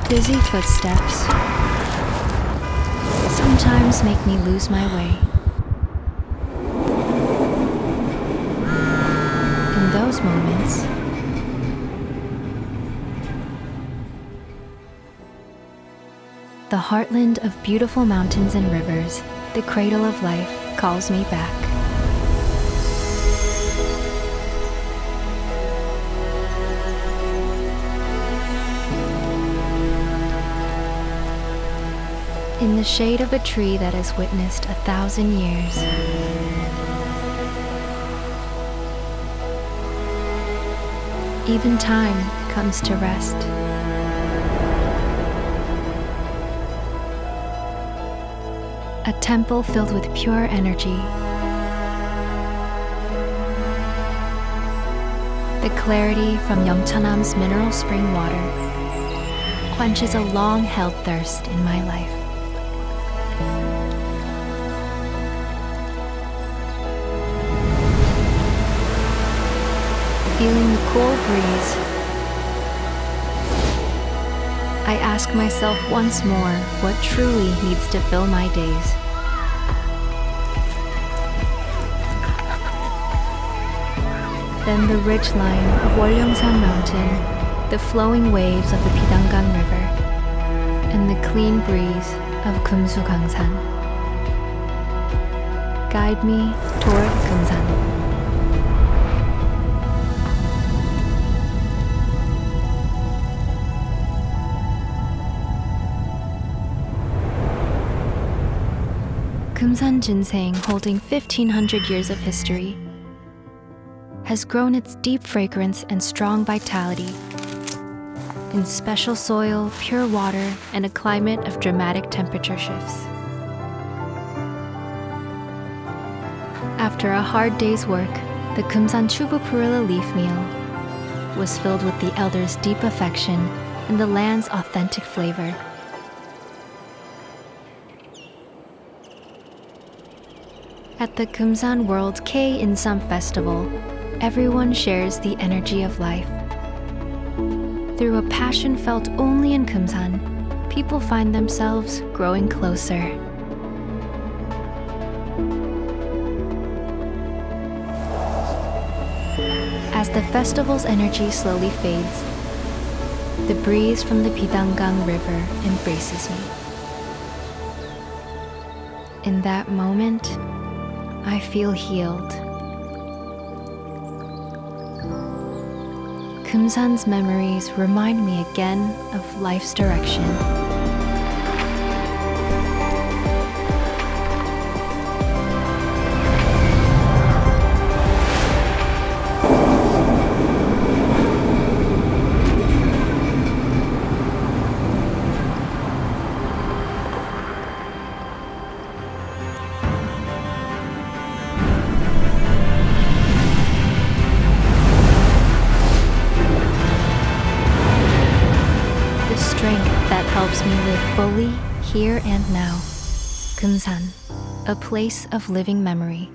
Busy footsteps sometimes make me lose my way. In those moments, the heartland of beautiful mountains and rivers, the cradle of life, calls me back. In the shade of a tree that has witnessed 1,000 years, even time comes to rest. A temple filled with pure energy. The clarity from Yeongcheonam's mineral spring water quenches a long-held thirst in my life. Feeling the cool breeze, I ask myself once more what truly needs to fill my days. Then the ridge line of Geumsan Mountain, the flowing waves of the Geumsan-gun River, and the clean breeze of Geumsan-gun guide me toward Geumsan. Geumsan ginseng, holding 1,500 years of history, has grown its deep fragrance and strong vitality in special soil, pure water, and a climate of dramatic temperature shifts. After a hard day's work, the Geumsan Chubu Perilla leaf meal was filled with the elders' deep affection and the land's authentic flavor. At the Geumsan World K Insam Festival, everyone shares the energy of life. Through a passion felt only in Geumsan, people find themselves growing closer. As the festival's energy slowly fades, the breeze from the Geumsan River embraces me. In that moment, I feel healed. Geumsan's memories remind me again of life's direction. That helps me live fully here and now. Geumsan, a place of living memory.